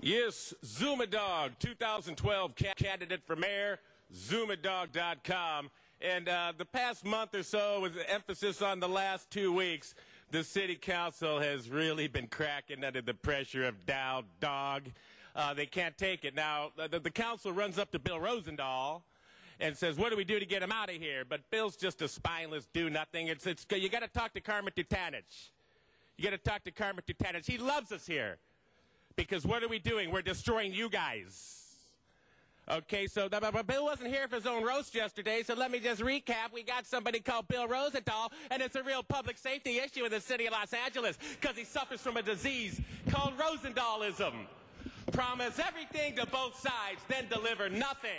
Yes, Zuma Dogg, 2012 candidate for mayor, ZumaDogg.com. And the past month or so, with the emphasis on the last 2 weeks, the city council has really been cracking under the pressure of Dogg. They can't take it. Now, the council runs up to Bill Rosendahl and says, what do we do to get him out of here? But Bill's just a spineless do-nothing. You got to talk to Kermit Tutanich. You got to talk to Kermit Tutanich. He loves us here. Because what are we doing? We're destroying you guys. Okay, so Bill wasn't here for his own roast yesterday, so let me just recap. We got somebody called Bill Rosendahl, and it's a real public safety issue in the city of Los Angeles because he suffers from a disease called Rosendahlism. Promise everything to both sides, then deliver nothing.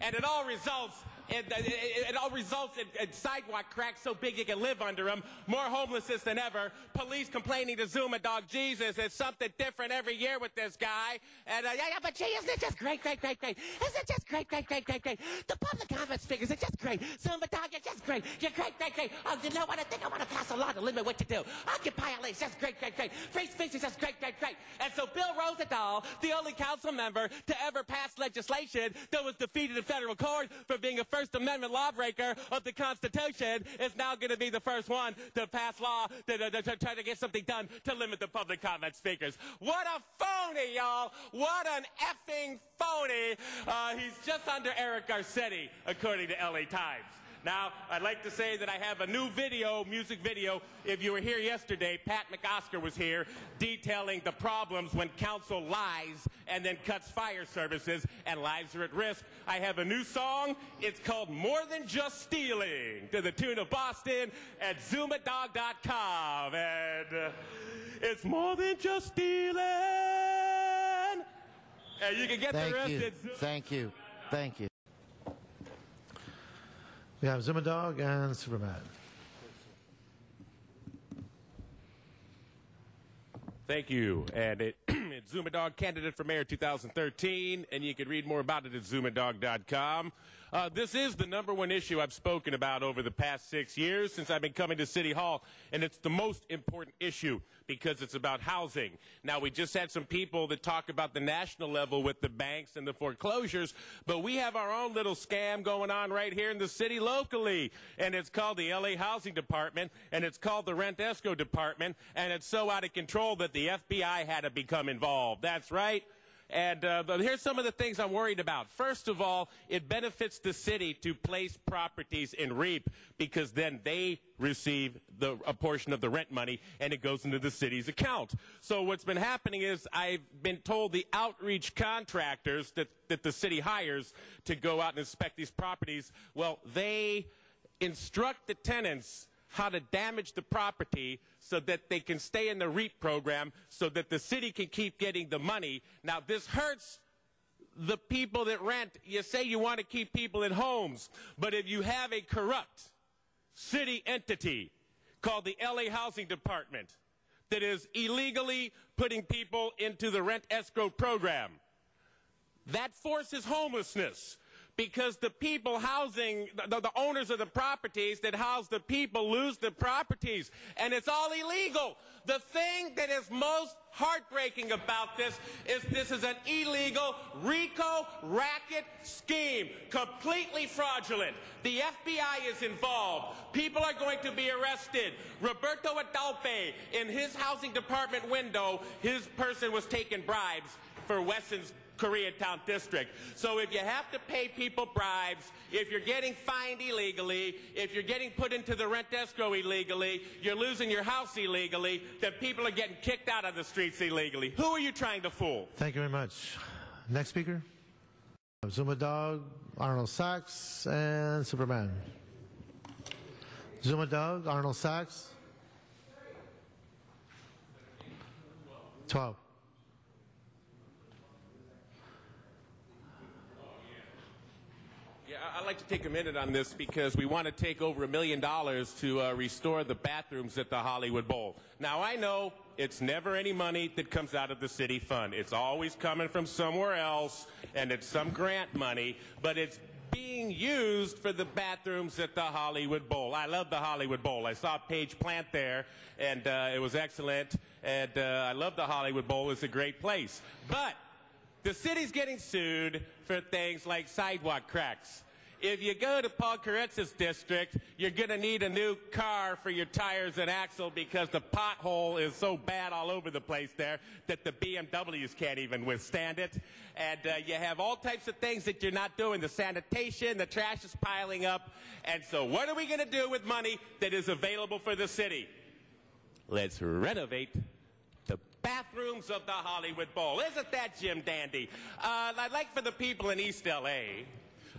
And it all results in sidewalk cracks so big you can live under them, more homelessness than ever, police complaining to Zuma Dogg. Jesus, it's something different every year with this guy. And yeah, but gee, isn't it just great? Isn't it just great? The public comments figures are just great. Zuma Dogg, you're just great. You're great. Oh, you know what? I think I want to pass a law to limit what you do. Occupy LA is just great. Free speech is just great. And so Bill Rosendahl, the only council member to ever pass legislation that was defeated in federal court for being a First Amendment lawbreaker of the Constitution, is now going to be the first one to pass law to try to get something done to limit the public comment speakers. What a phony, y'all. What an effing phony. He's just under Eric Garcetti, according to LA Times. Now, I'd like to say that I have a new music video. If you were here yesterday, Pat McOsker was here detailing the problems when council lies and then cuts fire services and lives are at risk. I have a new song. It's called More Than Just Stealing, to the tune of Boston at ZumaDogg.com. And it's more than just stealing. And you can get the rest at Thank you. We have Zuma Dogg and Superman. Thank you. And it's Zuma Dogg, candidate for mayor 2013, and you can read more about it at ZumaDogg.com. This is the #1 issue I've spoken about over the past 6 years since I've been coming to City Hall, and it's the most important issue because it's about housing. Now, we just had some people that talk about the national level with the banks and the foreclosures, but we have our own little scam going on right here in the city locally, and it's called the LA Housing Department, and it's called the Rent Escrow Department, and it's so out of control that the FBI had to become involved. That's right. And but here's some of the things I'm worried about. First of all, it benefits the city to place properties in REAP because then they receive a portion of the rent money and it goes into the city's account. So what's been happening is I've been told the outreach contractors that the city hires to go out and inspect these properties, well, they instruct the tenants how to damage the property so that they can stay in the REAP program so that the city can keep getting the money. Now, this hurts the people that rent. You say you want to keep people in homes, but if you have a corrupt city entity called the LA Housing Department that is illegally putting people into the rent escrow program, that forces homelessness. Because the people housing, the owners of the properties that house the people lose the properties. And it's all illegal. The thing that is most heartbreaking about this is an illegal RICO racket scheme. Completely fraudulent. The FBI is involved. People are going to be arrested. Roberto Adalpe, in his housing department window, his person was taking bribes for Wesson's Koreatown district. So if you have to pay people bribes, if you're getting fined illegally, if you're getting put into the rent escrow illegally, you're losing your house illegally, then people are getting kicked out of the streets illegally. Who are you trying to fool? Thank you very much. Next speaker. Zuma Dogg, Arnold Sachs, and Superman. Zuma Dogg, Arnold Sachs. 12. I'd like to take a minute on this because we want to take over $1 million to restore the bathrooms at the Hollywood Bowl. Now, I know it's never any money that comes out of the city fund. It's always coming from somewhere else, and it's some grant money, but it's being used for the bathrooms at the Hollywood Bowl. I love the Hollywood Bowl. I saw Paige Plant there, and it was excellent. And I love the Hollywood Bowl. It's a great place. But the city's getting sued for things like sidewalk cracks. If you go to Paul Koretz's district, you're going to need a new car for your tires and axle because the pothole is so bad all over the place there that the BMWs can't even withstand it. And you have all types of things that you're not doing. The sanitation, the trash is piling up. And so what are we going to do with money that is available for the city? Let's renovate the bathrooms of the Hollywood Bowl. Isn't that Jim Dandy? I'd like for the people in East L.A.,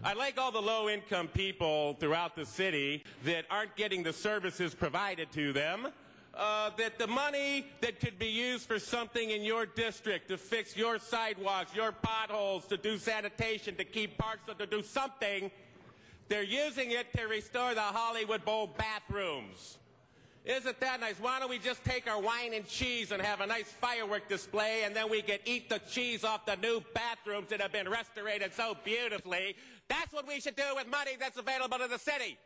I'd like all the low-income people throughout the city that aren't getting the services provided to them, that the money that could be used for something in your district, to fix your sidewalks, your potholes, to do sanitation, to keep parks, to do something, they're using it to restore the Hollywood Bowl bathrooms. Isn't that nice? Why don't we just take our wine and cheese and have a nice firework display, and then we can eat the cheese off the new bathrooms that have been restorated so beautifully? That's what we should do with money that's available to the city.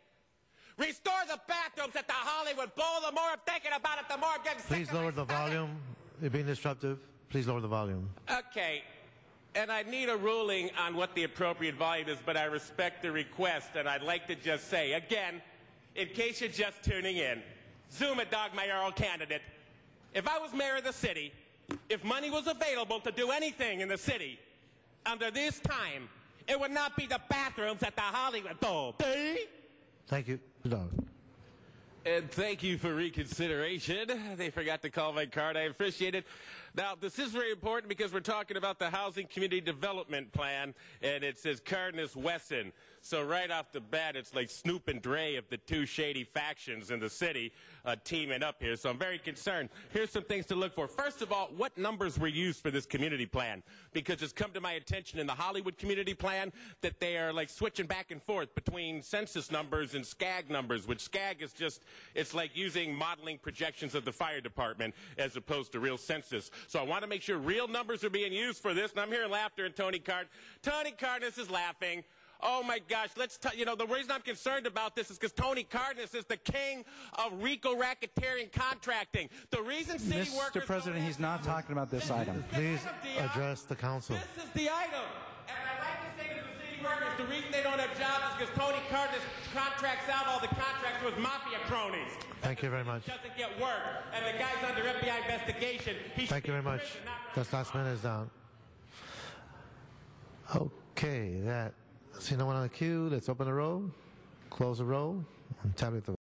Restore the bathrooms at the Hollywood Bowl. The more I'm thinking about it, the more I'm getting sick. Please lower the volume. You're being disruptive. Please lower the volume. Okay. And I need a ruling on what the appropriate volume is, but I respect the request, and I'd like to just say, again, in case you're just tuning in, Zuma Dogg mayoral candidate. If I was mayor of the city, if money was available to do anything in the city under this time, it would not be the bathrooms at the Hollywood Bowl. Thank you, Dog. And thank you for reconsideration. They forgot to call my card. I appreciate it. Now, this is very important because we're talking about the Housing Community Development Plan, and it says Cardenas-Wesson. So right off the bat, it's like Snoop and Dre of the two shady factions in the city teaming up here. So I'm very concerned. Here's some things to look for. First of all, what numbers were used for this community plan? Because it's come to my attention in the Hollywood community plan that they are like switching back and forth between census numbers and SCAG numbers, which SCAG is just, it's like using modeling projections of the fire department as opposed to real census. So I want to make sure real numbers are being used for this. And I'm hearing laughter in Tony Cardenas. Tony Cardenas is laughing. Oh, my gosh, the reason I'm concerned about this is because Tony Cardenas is the king of RICO racketeering contracting. The reason city workers... Mr. President, he's not talking about this item. Please address the council. This is the item. And I'd like to say to the city workers, the reason they don't have jobs is because Tony Cardenas contracts out all the contracts with mafia cronies. Thank you very much. Doesn't get work. And the guy's under FBI investigation. Thank you very much. That's last minute is down. Okay, see no one on the queue. Let's open the roll, close the roll, and tabulate the